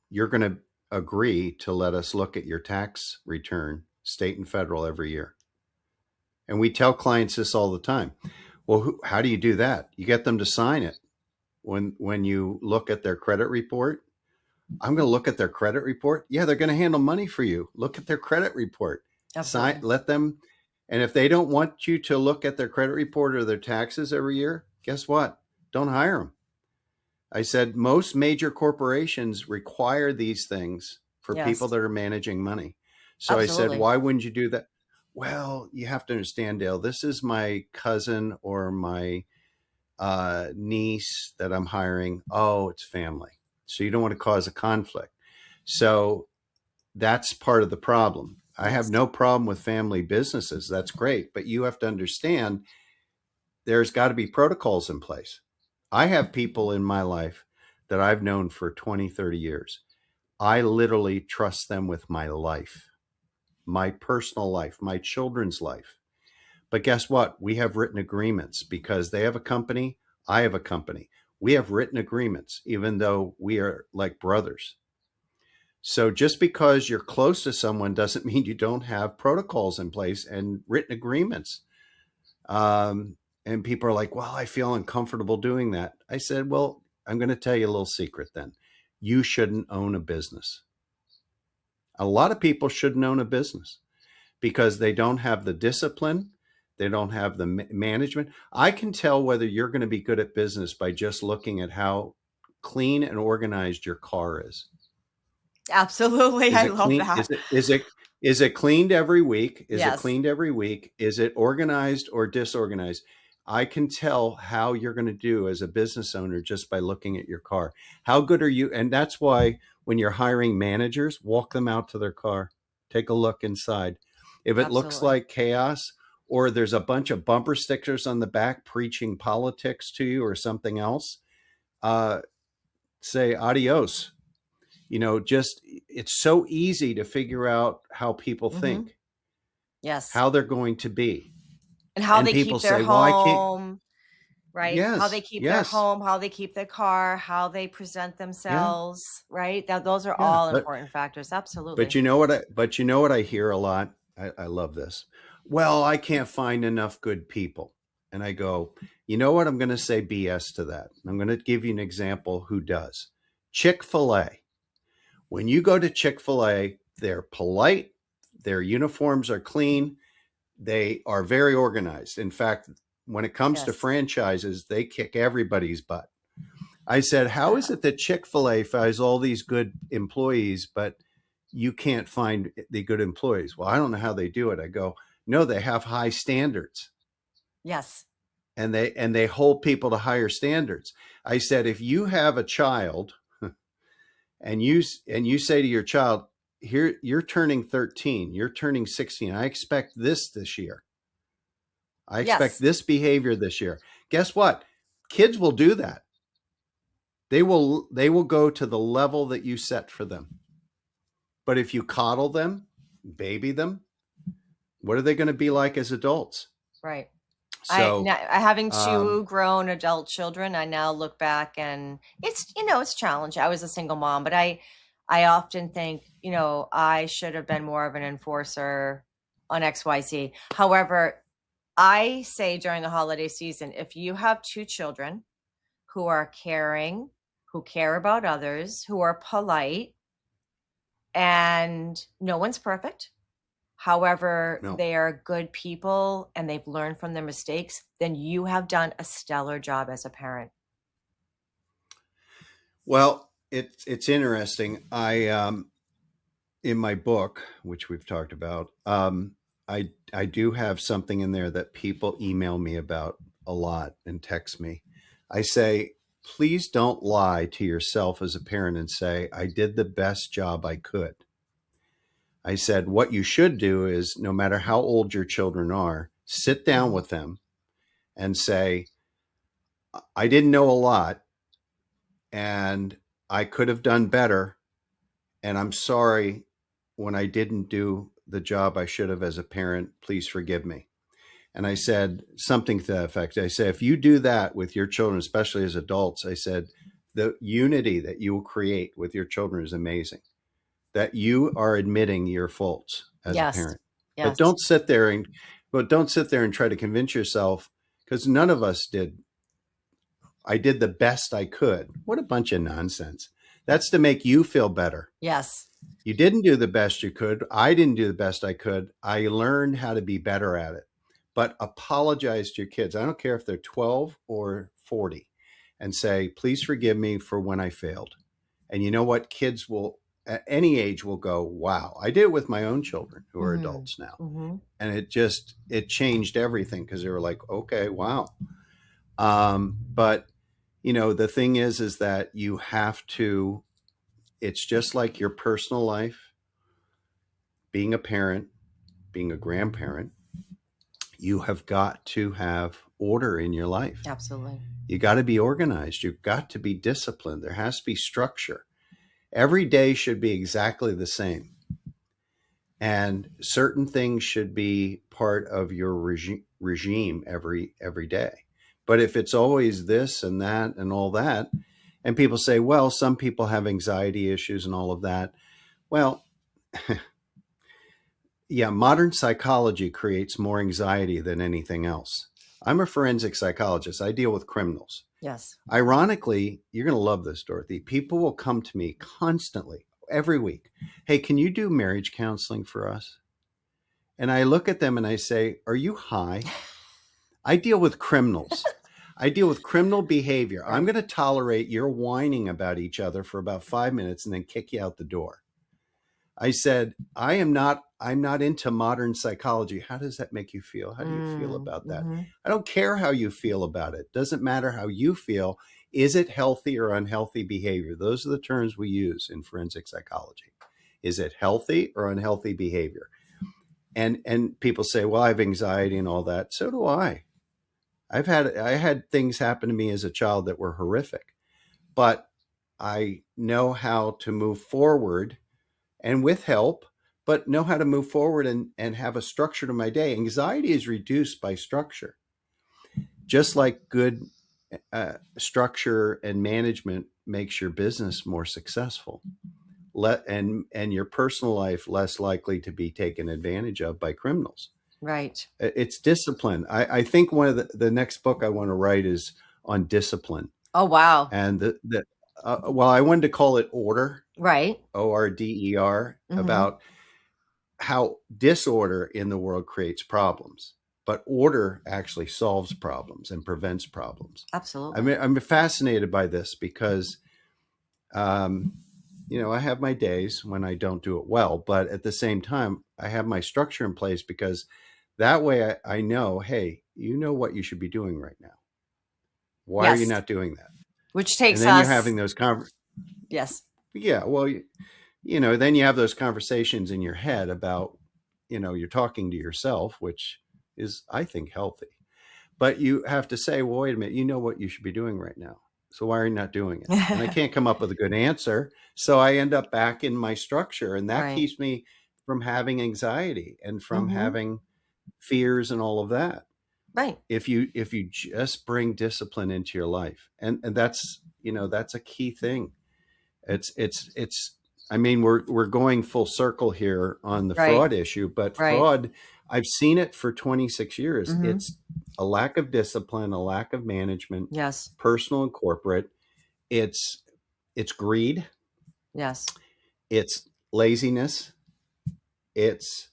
you're going to agree to let us look at your tax return, state and federal, every year. And we tell clients this all the time. Well, how do you do that? You get them to sign it. When you look at their credit report, I'm going to look at their credit report. Yeah, they're going to handle money for you. Look at their credit report. Sign, Absolutely. let them. And if they don't want you to look at their credit report or their taxes every year, guess what? Don't hire them. I said most major corporations require these things for people Yes, that are managing money. So I said, absolutely. why wouldn't you do that? Well, you have to understand, Dale, this is my cousin or my niece that I'm hiring. Oh, it's family. So you don't want to cause a conflict. So that's part of the problem. I have Yes, no problem with family businesses. That's great. But you have to understand there's got to be protocols in place. I have people in my life that I've known for 20, 30 years. I literally trust them with my life, my personal life, my children's life. But guess what? We have written agreements because they have a company, I have a company. We have written agreements, even though we are like brothers. So just because you're close to someone doesn't mean you don't have protocols in place and written agreements. And people are like, well, I feel uncomfortable doing that. I said, well, I'm going to tell you a little secret then. You shouldn't own a business. A lot of people shouldn't own a business because they don't have the discipline. They don't have the management. I can tell whether you're going to be good at business by just looking at how clean and organized your car is. absolutely. Is I it love clean? that. Is it cleaned every week? Is it Yes, cleaned every week? Is it organized or disorganized? I can tell how you're going to do as a business owner just by looking at your car. How good are you? And that's why when you're hiring managers, walk them out to their car. Take a look inside. If it looks absolutely. like chaos or there's a bunch of bumper stickers on the back preaching politics to you or something else, say adios. Just it's so easy to figure out how people Mm-hmm. think, Yes. how they're going to be. And how And they people keep their say, well, I can't. home, right? How they Yes, keep their yes, home, how they keep their car, how they present yeah, themselves, right? Those are yeah. all But important factors. but Absolutely. you know what I hear a lot? I love this. Well, I can't find enough good people. And I go, you know what? I'm going to say BS to that. I'm going to give you an example who does. Chick-fil-A. When you go to Chick-fil-A, they're polite, their uniforms are clean, they are very organized. In fact, when it comes to Yes. franchises, they kick everybody's butt. I said, how is it that Chick-fil-A finds all these good employees, but you can't find the good employees? Well, I don't know how they do it. I go, no, they have high standards, Yes. and they hold people to higher standards. I said, if you have a child and you say to your child, here, you're turning 13, you're turning 16, I expect this year. I expect Yes. this behavior this year. Guess what? Kids will do that. They will go to the level that you set for them. But if you coddle them, baby them, what are they going to be like as adults? Right. So, Having um, two grown adult children, I now look back and it's challenging. I was a single mom, but I often think, I should have been more of an enforcer on XYZ. However, I say during the holiday season, if you have two children who are caring, who care about others, who are polite, and no one's perfect. However, no. they are good people and they've learned from their mistakes, then you have done a stellar job as a parent. Well, it's interesting. I in my book, which we've talked about, I do have something in there that people email me about a lot and text me. I say, please don't lie to yourself as a parent and say, I did the best job I could. I said, what you should do is, no matter how old your children are, sit down Mhm. with them and say, I didn't know a lot and I could have done better. And I'm sorry when I didn't do the job I should have as a parent. Please forgive me. And I said something to that effect. I said, if you do that with your children, especially as adults, I said, the unity that you will create with your children is amazing. That you are admitting your faults as a Yes. parent. But Yes. don't sit there and try to convince yourself, because none of us did. I did the best I could. What a bunch of nonsense. That's to make you feel better. Yes. You didn't do the best you could. I didn't do the best I could. I learned how to be better at it. But apologize to your kids. I don't care if they're 12 or 40, and say, please forgive me for when I failed. And you know what? Kids will, at any age, will go, wow. I did it with my own children who are Hmm. adults now. Hmm. And it changed everything, because they were like, okay, wow. But, the thing is that you have to, it's just like your personal life, being a parent, being a grandparent, you have got to have order in your life. Absolutely. You got to be organized. You've got to be disciplined. There has to be structure. Every day should be exactly the same. And certain things should be part of your regime every day. But if it's always this and that and all that, and people say, well, some people have anxiety issues and all of that. Well, yeah, modern psychology creates more anxiety than anything else. I'm a forensic psychologist. I deal with criminals. Yes. Ironically, you're going to love this, Dorothy. People will come to me constantly, every week. Hey, can you do marriage counseling for us? And I look at them and I say, are you high? I deal with criminals. I deal with criminal behavior. I'm Right. going to tolerate your whining about each other for about 5 minutes and then kick you out the door. I said, I'm not into modern psychology. How does that make you feel? How do you feel about that? Mm-hmm. I don't care how you feel about it. Doesn't matter how you feel. Is it healthy or unhealthy behavior? Those are the terms we use in forensic psychology. Is it healthy or unhealthy behavior? And people say, well, I have anxiety and all that. So do I. I had things happen to me as a child that were horrific, but I know how to move forward and with help, but know how to move forward and have a structure to my day. Anxiety is reduced by structure, just like good structure and management makes your business more successful. And your personal life less likely to be taken advantage of by criminals. Right. It's discipline. I think one of the next book I want to write is on discipline. Oh, wow. And well, I wanted to call it order, Right. ORDER, Mm-hmm. about how disorder in the world creates problems, but order actually solves problems and prevents problems. I Absolutely. mean, I'm fascinated by this because, um, I have my days when I don't do it well, but at the same time, I have my structure in place because that way I know, hey, you know what you should be doing right now. Why are you Yes. not doing that? Which And takes then you're us, having those yes. yeah, well, then you have those conversations in your head about, you're talking to yourself, which is, I think, healthy. But you have to say, well, wait a minute, you know what you should be doing right now. So why are you not doing it? And I can't come up with a good answer. So I end up back in my structure. And that Right. keeps me from having anxiety and from Mm-hmm. having fears and all of that. Right. If you just bring discipline into your life, and that's a key thing. It's I mean, we're going full circle here on the Right. fraud issue, but Right. fraud, I've seen it for 26 years. Mm-hmm. It's a lack of discipline, a lack of management, Yes. personal and corporate. It's greed, Yes. it's laziness, it's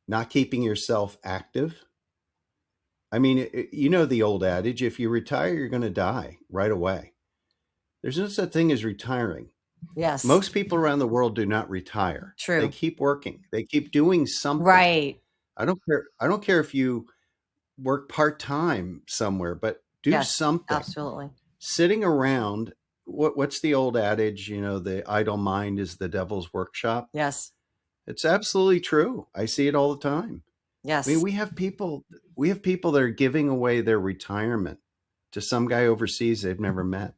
not keeping yourself active. I mean, the old adage, if you retire, you're going to die right away. There's no such thing as retiring. Yes. Most people around the world do not retire. They True. keep working. They keep doing something. Right. I don't care if you work part-time somewhere, but do Yes. something. Absolutely. Sitting around, what's the old adage, the idle mind is the devil's workshop? Yes. It's absolutely true. I see it all the time. I mean, Yes. we have people that are giving away their retirement to some guy overseas they've never met.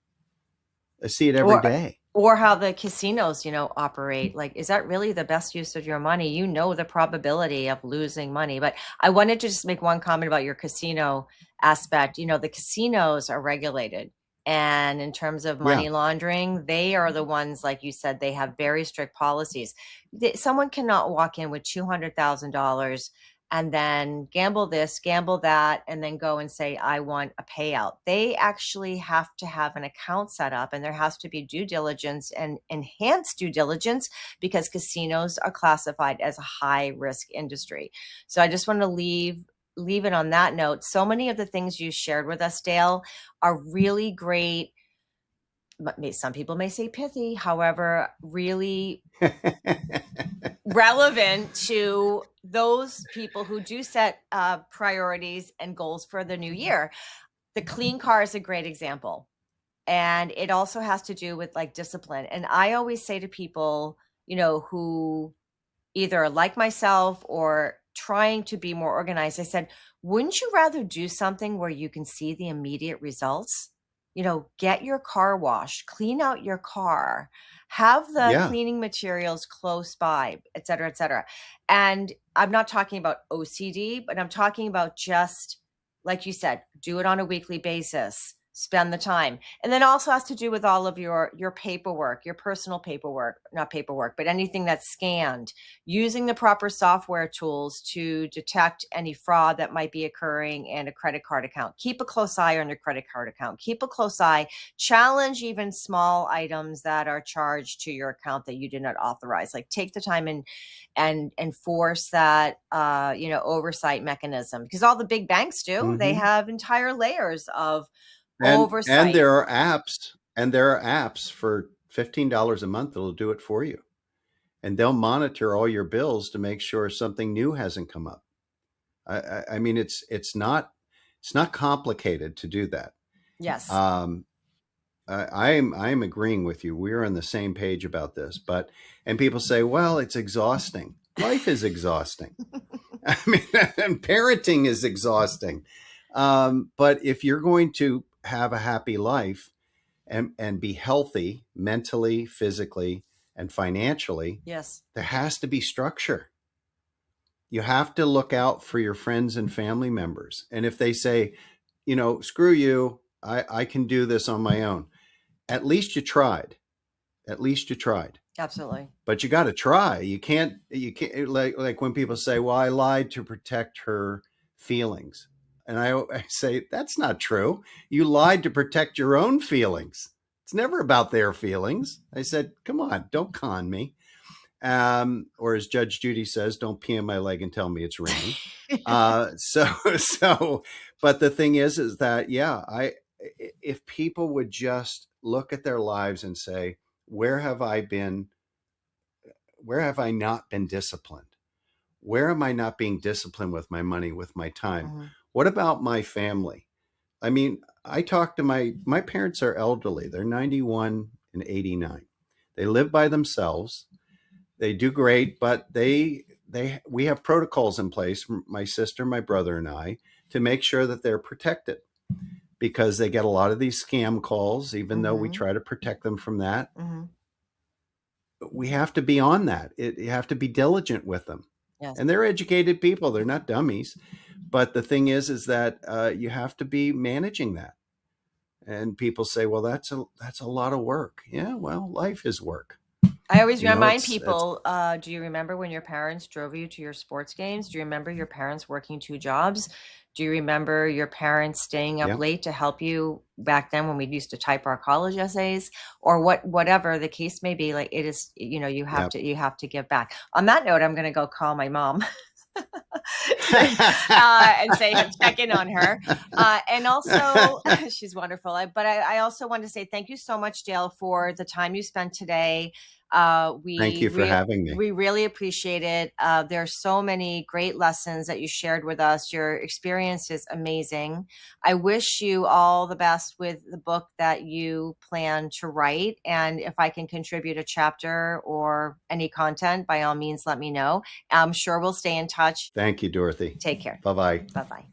I see it every Or day. or how the casinos, operate. Like, is that really the best use of your money? The probability of losing money. But I wanted to just make one comment about your casino aspect. The casinos are regulated. And in terms of Yeah. money laundering, they are the ones, like you said, they have very strict policies. Someone cannot walk in with $200,000 and then gamble this, gamble that, and then go and say, I want a payout. They actually have to have an account set up, and there has to be due diligence and enhanced due diligence because casinos are classified as a high risk industry. So I just want to leave it on that note. So many of the things you shared with us, Dale, are really great. But some people may say pithy, however, really relevant to those people who do set priorities and goals for the new year. The clean car is a great example. And it also has to do with like discipline. And I always say to people, who either like myself or trying to be more organized, I said, wouldn't you rather do something where you can see the immediate results? Get your car washed, clean out your car, have the Yeah. cleaning materials close by, et cetera, et cetera. And I'm not talking about OCD, but I'm talking about just, like you said, do it on a weekly basis, spend the time. And then also has to do with all of your paperwork, your personal paperwork, not paperwork, but anything that's scanned, using the proper software tools to detect any fraud that might be occurring in a credit card account. Keep a close eye on your credit card account. Keep a close eye. Challenge even small items that are charged to your account that you did not authorize. Like, take the time and enforce that oversight mechanism, because all the big banks do. They Hmm. have entire layers of And oversight. there are apps for $15 a month that'll do it for you. And they'll monitor all your bills to make sure something new hasn't come up. I mean, it's not complicated to do that. Yes. Um, I'm agreeing with you. We're on the same page about this. And people say, well, it's exhausting. Life is exhausting. I mean, and parenting is exhausting. But if you're going to have a happy life and be healthy mentally, physically, and financially, Yes. there has to be structure. You have to look out for your friends and family members. And if they say, screw you, I can do this on my own, at least you tried. At least you tried. Absolutely. But you got to try. You can't like when people say, well, I lied to protect her feelings. And I say, that's not true. You lied to protect your own feelings. It's never about their feelings. I said, come on, don't con me. Or as Judge Judy says, don't pee in my leg and tell me it's raining. So, but the thing is that, yeah, if people would just look at their lives and say, where have I been? Where have I not been disciplined? Where am I not being disciplined with my money, with my time? Mm-hmm. What about my family? I mean, I talk to my parents are elderly. They're 91 and 89. They live by themselves. They do great, but we have protocols in place, my sister, my brother, and I, to make sure that they're protected because they get a lot of these scam calls, even though we Mm-hmm. try to protect them from that. Mm-hmm. We have to be on that. You have to be diligent with them. Yes. And they're educated people. They're not dummies. But the thing is that you have to be managing that. And people say, well, that's a lot of work. Yeah, well, life is work. I always You know, remind it's people, do you remember when your parents drove you to your sports games? Do you remember your parents working two jobs? Do you remember your parents staying up yeah, late to help you back then when we used to type our college essays or whatever the case may be? Like it is, yeah. you have to give back. On that note, I'm going to go call my mom. And say check in on her, and also she's wonderful. But I also want to say thank you so much, Dale, for the time you spent today. Thank you for having me. We really appreciate it. There are so many great lessons that you shared with us. Your experience is amazing. I wish you all the best with the book that you plan to write. And if I can contribute a chapter or any content, by all means, let me know. I'm sure we'll stay in touch. Thank you, Dorothy. Take care. Bye bye. Bye bye.